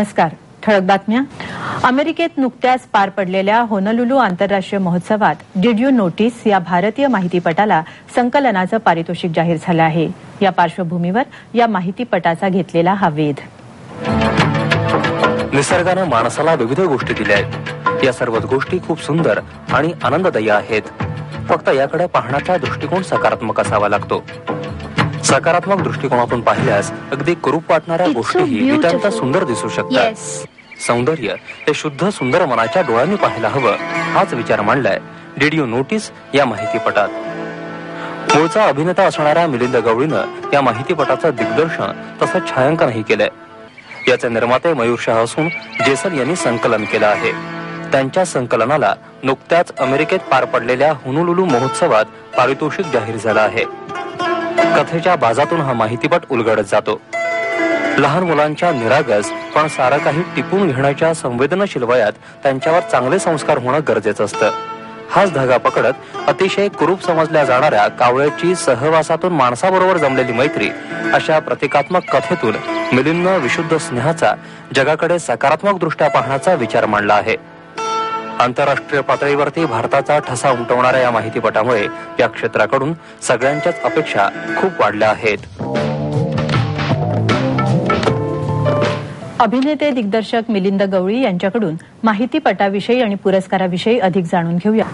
नमस्कार. ठळक बातम्या. अमेरिकेत नुकत्याच पार पडलेल्या होनोलुलू आंतरराष्ट्रीय महोत्सवात डिड यू नोटीस या भारतीय माहितीपटाला संकलनाचं पारितोषिक जाहीर झालं आहे. या पार्श्वभूमीवर या माहितीपटाचा घेतलेला हा वेध. निसर्गानं माणसाला विविध गोष्टी दिल्या आहेत. या सर्वच गोष्टी खूप सुंदर आणि आनंददायी आहेत. फक्त याकडे पाहण्याचा दृष्टिकोन सकारात्मक असावा लागतो. सकारात्मक दृष्टिकोनातून पाहिल्यास अगदी कुरूप वाटणाऱ्या गोष्टीही अत्यंत सुंदर दिसू शकतात. सौंदर्य हे शुद्ध सुंदर मनाच्या डोळ्यांनी पाहायला हवं, हाच विचार मांडलाय डिड यू नोटीस या माहितीपटात. मूळचा अभिनेता असणाऱ्या मिलिंद गवळीनं या माहितीपटाचं दिग्दर्शन तसंच छायांकनही केलंय. याचे निर्माते मयूर शाह असून जेसल यांनी संकलन केलं आहे. त्यांच्या संकलनाला नुकत्याच अमेरिकेत पार पडलेल्या होनोलुलू महोत्सवात पारितोषिक जाहीर झालं आहे. कथेच्या बाजातून हा माहितीपट उलगडत जातो. लहान मुलांच्या निरागस पण सारं काही टिपून घेण्याच्या संवेदनशील वयात त्यांच्यावर चांगले संस्कार होणं गरजेचं असतं. हाच धागा पकडत अतिशय कुरूप समजल्या जाणाऱ्या कावळ्याची सहवासातून माणसाबरोबर जमलेली मैत्री अशा प्रतिकात्मक कथेतून मिलिंदनं विशुद्ध स्नेहाचा, जगाकडे सकारात्मक दृष्ट्या पाहण्याचा विचार मांडला आहे. आंतरराष्ट्रीय पातळीवरती भारताचा ठसा उमटवणाऱ्या या माहितीपटामुळे या क्षेत्राकडून सगळ्यांच्याच अपेक्षा खूप वाढल्या आहेत. अभिनेते दिग्दर्शक मिलिंद गवळी यांच्याकडून माहितीपटाविषयी आणि पुरस्काराविषयी अधिक जाणून घेऊया.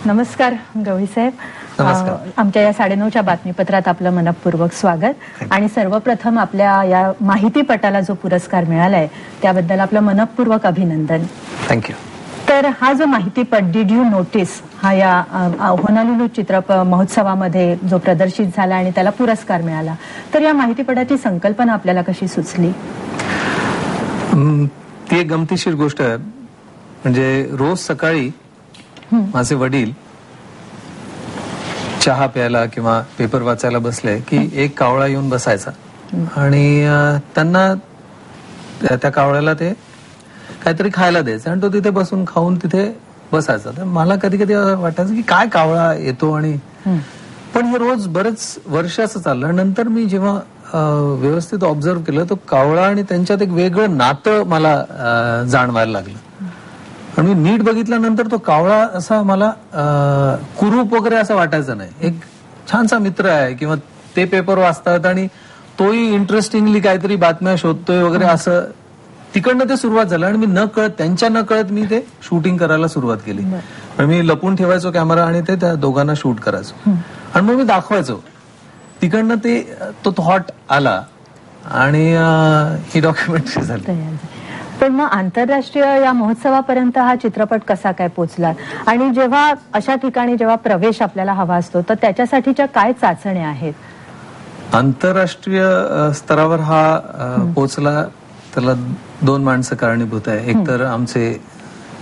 नमस्कार गवळी साहेब. आमच्या या 9:30च्या बातमीपत्रात आपलं मनपूर्वक स्वागत. आणि सर्वप्रथम आपल्या या माहितीपटाला जो पुरस्कार मिळालाय त्याबद्दल आपलं मनपूर्वक अभिनंदन. थँक्यू. तर हा जो माहितीपट डिड यू नोटीस हा या होनोलुलू चित्रपट महोत्सवामध्ये जो प्रदर्शित झाला आणि त्याला पुरस्कार मिळाला, तर या माहितीपटाची संकल्पना आपल्याला कशी सुचली? ती एक गमतीशीर गोष्ट आहे. म्हणजे रोज सकाळी माझे वडील चहा प्यायला किंवा पेपर वाचायला बसले की एक कावळा येऊन बसायचा आणि त्यांना त्या कावळ्याला ते काहीतरी खायला द्यायचं आणि तो तिथे बसून खाऊन तिथे बसायचा. तर मला कधी कधी वाटायचं की काय कावळा येतो आणि पण हे रोज बरेच वर्ष असं चाललं. नंतर मी जेव्हा व्यवस्थित ऑब्झर्व केलं तो कावळा आणि त्यांच्यात एक वेगळं नातं मला जाणवायला लागलं. आणि मी नीट बघितल्यानंतर तो कावळा असा मला कुरूप वगैरे असं वाटायचं नाही. एक छानसा मित्र आहे किंवा ते पेपर वाचतात आणि तोही इंटरेस्टिंगली काहीतरी बातम्या शोधतोय वगैरे असं तिकडनं ते सुरुवात झालं. आणि मी त्यांच्या नकळत मी ते शूटिंग करायला सुरुवात केली. मी लपून ठेवायचो कॅमेरा आणि ते त्या दोघांना शूट करायचो आणि मग मी दाखवायचो. तिकडनं ते तो थॉट आला आणि ही डॉक्युमेंटरी झाली. पण मग आंतरराष्ट्रीय या महोत्सवापर्यंत हा चित्रपट कसा काय पोहोचला आणि जेव्हा अशा ठिकाणी जेव्हा प्रवेश आपल्याला हवा असतो तर त्याच्यासाठीच्या काय चाचण्या आहेत? आंतरराष्ट्रीय स्तरावर हा पोहोचला त्याला 2 माणसं कारणीभूत आहे. एक तर आमचे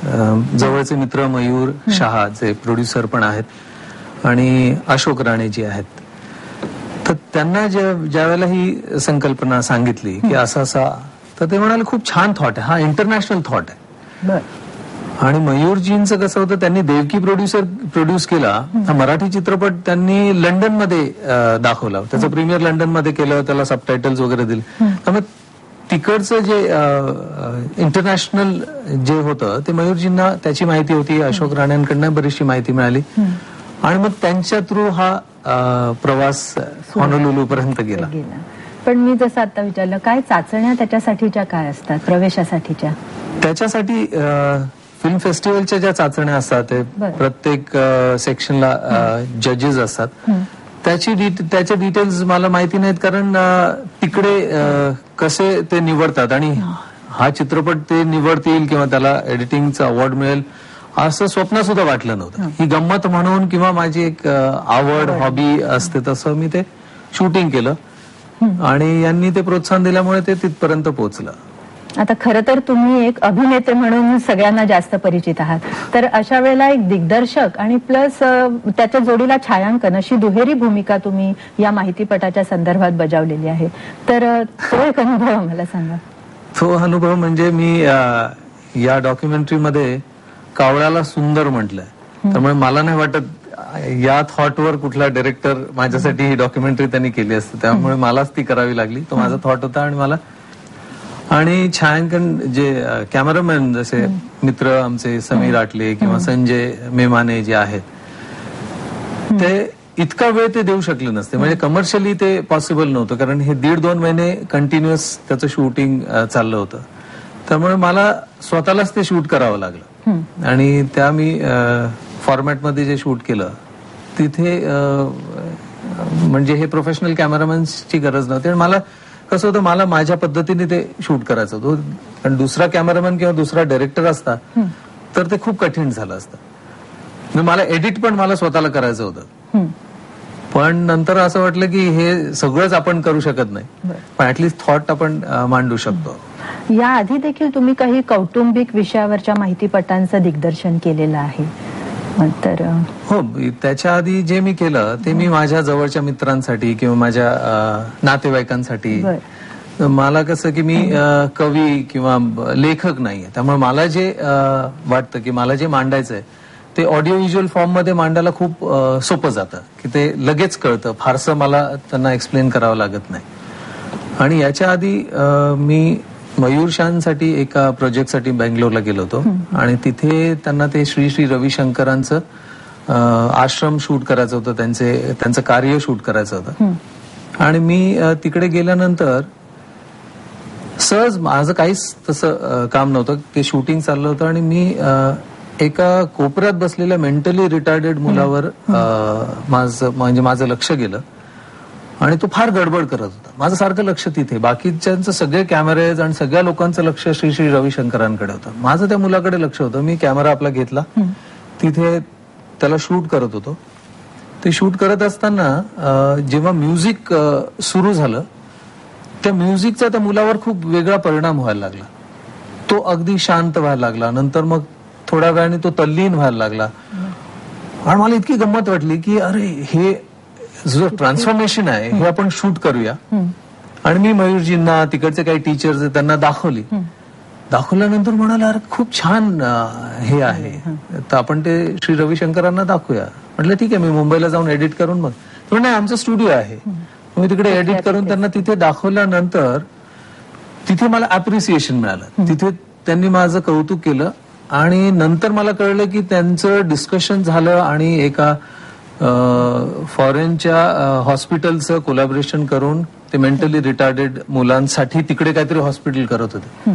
जवळचे मित्र मयूर शाह जे प्रोड्युसर पण आहेत आणि अशोक राणे जी आहेत. तर त्यांना ज्या वेळेला ही संकल्पना सांगितली की असा तर ते म्हणाले खूप छान थॉट आहे, हा इंटरनॅशनल थॉट आहे. आणि मयूरजींचं कसं होतं, त्यांनी देवकी प्रोड्यूस केला. हा मराठी चित्रपट त्यांनी लंडन मध्ये दाखवला. त्याचं प्रीमियर लंडन मध्ये केलं, त्याला सबटायटल्स वगैरे दिले. त्यामुळे तिकडचं जे इंटरनॅशनल जे होतं ते मयूरजींना त्याची माहिती होती. अशोक राणेंकडनं बरीचशी माहिती मिळाली आणि मग त्यांच्या थ्रू हा प्रवास होनोलुलू पर्यंत गेला. पण मी जसं आता विचारलं, काय चाचण्या त्याच्यासाठीच्या काय असतात प्रवेशासाठीच्या? त्याच्यासाठी फिल्म फेस्टिवलच्या ज्या चाचण्या असतात ते प्रत्येक सेक्शनला जजेस असतात. त्याचे डिटेल्स मला माहिती नाहीत कारण तिकडे कसे ते निवडतात आणि हा चित्रपट ते निवडतील किंवा त्याला एडिटिंगचा अवॉर्ड मिळेल असं स्वप्न सुद्धा वाटलं नव्हतं. ही गंमत म्हणून किंवा माझी एक आवड हॉबी असते तसं मी ते शूटिंग केलं आणि यांनी ते प्रोत्साहन दिल्यामुळे ते तिथपर्यंत पोहोचलं. आता खरं तर तुम्ही एक अभिनेते म्हणून सगळ्यांना जास्त परिचित आहात, तर अशा वेळेला एक दिग्दर्शक आणि प्लस त्याच्या जोडीला छायांकन अशी दुहेरी भूमिका तुम्ही या माहितीपटाच्या संदर्भात बजावलेली आहे. तर तो एक अनुभव आम्हाला सांगा. तो अनुभव म्हणजे मी या डॉक्युमेंटरीमध्ये कावळ्याला सुंदर म्हटलंय. त्यामुळे मला नाही वाटत या थॉटवर कुठला डायरेक्टर माझ्यासाठी ही डॉक्युमेंटरी त्यांनी केली असते. त्यामुळे मलाच ती करावी लागली. तो माझा थॉट होता आणि मला आणि छायांकन जे कॅमेरामॅन जसे मित्र आमचे समीर आटले किंवा संजय मेमाने जे आहेत ते इतका वेळ ते देऊ शकले नसते. म्हणजे कमर्शियली ते पॉसिबल नव्हतं, कारण हे 1.5-2 महिने कंटिन्युअस त्याचं शूटिंग चाललं होतं. त्यामुळे मला स्वतःलाच ते शूट करावं लागलं आणि त्या मी फॉर्मॅटमध्ये जे शूट केलं तिथे म्हणजे हे प्रोफेशनल कॅमेरामॅन्सची गरज नव्हती. आणि मला कसं होतं, मला माझ्या पद्धतीने ते शूट करायचं होतं. कारण दुसरा कॅमेरामॅन किंवा दुसरा डायरेक्टर असता तर ते खूप कठीण झालं असतं. मला एडिट पण मला स्वतःला करायचं होतं. पण नंतर असं वाटलं की हे सगळंच आपण करू शकत नाही, पण ऍटलिस्ट थॉट आपण मांडू शकतो. याआधी देखील तुम्ही काही कौटुंबिक विषयावरच्या माहितीपटांचं दिग्दर्शन केलेलं आहे. तर हो, त्याच्या आधी जे मी केलं ते मी माझ्या जवळच्या मित्रांसाठी किंवा माझ्या नातेवाईकांसाठी. मला कसं की मी कवी किंवा लेखक नाहीये, त्यामुळे मला जे वाटतं की मला जे मांडायचंय ते ऑडिओ व्हिज्युअल फॉर्म मध्ये मांडायला खूप सोपं जातं, की ते लगेच कळतं, फारसं मला त्यांना एक्सप्लेन करावं लागत नाही. आणि याच्या आधी मी मयूर शांसाठी एका प्रोजेक्टसाठी बेंगलोरला गेलो होतो आणि तिथे त्यांना ते श्री श्री रविशंकरांचं आश्रम शूट करायचं होतं, त्यांचं कार्य शूट करायचं होतं. आणि मी तिकडे गेल्यानंतर सहज माझं काहीच तसं काम नव्हतं, ते शूटिंग चाललं होतं आणि मी एका कोपऱ्यात बसलेल्या मेंटली रिटार्डेड मुलावर माझं लक्ष गेलं आणि तो फार गडबड करत होता. माझं सारखं लक्ष तिथे, बाकीच्यांचं सगळे कॅमेरेज आणि सगळ्या लोकांचं लक्ष श्री श्री रविशंकरांकडे होतं. माझं त्या मुलाकडे लक्ष होतं. मी कॅमेरा आपला घेतला, तिथे त्याला शूट करत होतो. ते शूट करत असताना जेव्हा म्युझिक सुरू झालं, त्या म्युझिकचा त्या मुलावर खूप वेगळा परिणाम व्हायला लागला. तो अगदी शांत व्हायला लागला. नंतर मग थोड्या वेळाने तो तल्लीन व्हायला लागला. आणि मला इतकी गंमत वाटली की अरे, हे जो ट्रान्सफॉर्मेशन आहे हे आपण शूट करूया. आणि मी मयूरजींना, तिकडचे काही टीचर्स आहेत त्यांना दाखवल्यानंतर म्हणाला, अरे खूप छान हे आहे, तर आपण ते श्री रविशंकरांना दाखवूया. म्हटलं ठीक आहे, मी मुंबईला जाऊन एडिट करून मग नाही, आमचा स्टुडिओ आहे. मी तिकडे एडिट करून त्यांना तिथे दाखवल्यानंतर तिथे मला अप्रिसिएशन मिळालं. तिथे त्यांनी माझं कौतुक केलं आणि नंतर मला कळलं की त्यांचं डिस्कशन झालं आणि एका फॉरेनच्या हॉस्पिटलचं कोलॅबोरेशन करून ते मेंटली रिटार्डेड मुलांसाठी तिकडे काहीतरी हॉस्पिटल करत होते.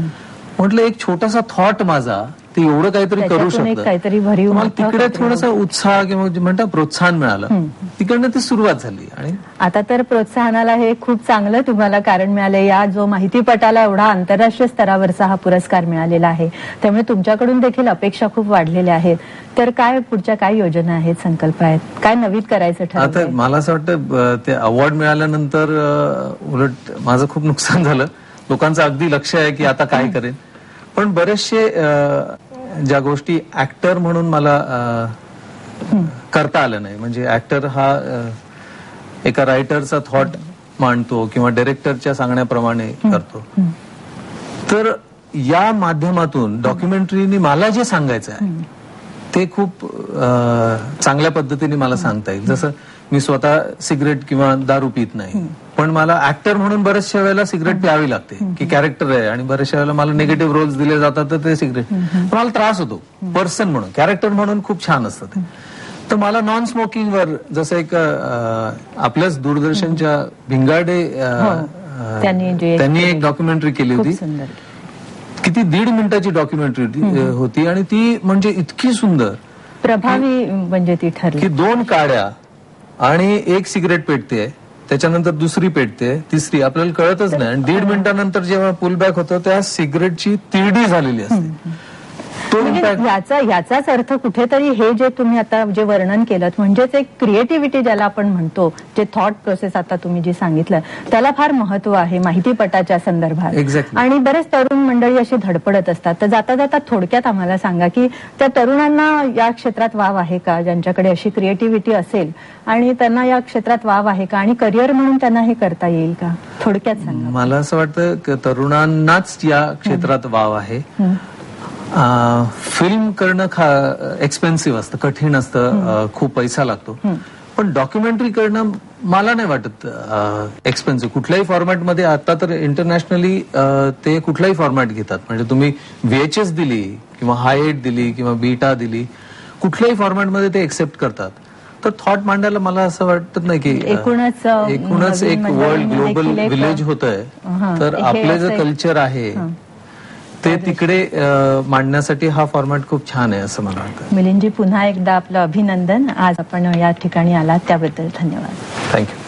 म्हटलं एक छोटासा थॉट माझा ते एवढं काहीतरी करू शकतं. मला तिकडे थोडासा उत्साह किंवा म्हणतात प्रोत्साहन मिळालं. तिकडनं ती सुरुवात झाली. आणि आता तर प्रोत्साहनाला हे खूप चांगलं तुम्हाला कारण मिळालंय. या जो माहितीपटाला एवढा आंतरराष्ट्रीय स्तरावरचा हा पुरस्कार मिळालेला आहे, त्यामुळे तुमच्याकडून देखील अपेक्षा खूप वाढलेल्या आहेत. तर काय पुढच्या काय योजना आहेत, संकल्प आहेत, काय नवीन करायचं ठरवलंय? आता मला असं वाटतं ते अवॉर्ड मिळाल्यानंतर उलट माझं खूप नुकसान झालं. लोकांचं अगदी लक्ष आहे की आता काय करेन. पण बरेचसे ज्या गोष्टी ऍक्टर म्हणून मला करता आलं नाही, म्हणजे ऍक्टर हा एका रायटरचा थॉट मांडतो किंवा डायरेक्टरच्या सांगण्याप्रमाणे करतो, तर या माध्यमातून डॉक्युमेंटरीनी मला जे सांगायचं आहे ते खूप चांगल्या पद्धतीने मला सांगता येईल. जसं मी स्वतः सिगरेट किंवा दारू पित नाही, पण मला ऍक्टर म्हणून बऱ्याचशा वेळेला सिगरेट प्यावी लागते की कॅरेक्टर आहे. आणि बऱ्याचशा वेळेला मला निगेटिव्ह रोल्स दिले जातात तर ते सिगरेट मला त्रास होतो. पर्सन म्हणून, कॅरेक्टर म्हणून खूप छान असतं ते. तर मला नॉन स्मोकिंगवर, जसं एक आपल्याच दूरदर्शनच्या भिंगाडे त्यांनी एक डॉक्युमेंटरी केली होती, किती 1.5 मिनिटाची डॉक्युमेंटरी होती आणि ती म्हणजे इतकी सुंदर प्रभावी म्हणजे ती ठरली की 2 काड्या आणि एक सिगरेट पेटते, त्याच्यानंतर दुसरी पेटते, तिसरी, आपल्याला कळतच नाही. आणि 1.5 मिनिटानंतर जेव्हा पुलबॅक होतं त्या सिगरेटची तिरडी झालेली असते. याचाच अर्थ कुठेतरी हे जे तुम्ही आता जे वर्णन केलं, म्हणजेच एक क्रिएटिव्हिटी ज्याला आपण म्हणतो, जे थॉट प्रोसेस आता तुम्ही जे सांगितलं, त्याला फार महत्व आहे माहितीपटाच्या संदर्भात. आणि बरेच तरुण मंडळी अशी धडपडत असतात. तर जाता जाता थोडक्यात आम्हाला सांगा की त्या तरुणांना या क्षेत्रात वाव आहे का, ज्यांच्याकडे अशी क्रिएटिव्हिटी असेल आणि त्यांना या क्षेत्रात वाव आहे का, आणि करिअर म्हणून त्यांना हे करता येईल का, थोडक्यात सांगा. मला असं वाटतं की तरुणांनाच या क्षेत्रात वाव आहे. फिल्म करणं एक्सपेन्सिव्ह असतं, कठीण असतं, खूप पैसा लागतो. पण डॉक्युमेंटरी करणं मला नाही वाटत एक्सपेन्सिव्ह. कुठल्याही फॉर्मॅटमध्ये आता तर इंटरनॅशनली ते कुठलाही फॉर्मॅट घेतात. म्हणजे तुम्ही VHS दिली किंवा हाय-8 दिली किंवा बीटा दिली, कुठल्याही फॉर्मॅटमध्ये ते एक्सेप्ट करतात. तर थॉट मांडायला मला असं वाटत नाही की एकूणच एक वर्ल्ड ग्लोबल विलेज होत आहे. तर आपले जे कल्चर आहे ते तिकडे मांडण्यासाठी हा फॉर्मॅट खूप छान आहे असं मला वाटतं. मिलिंदजी, पुन्हा एकदा आपलं अभिनंदन. आज आपण या ठिकाणी आलात त्याबद्दल धन्यवाद. थँक्यू.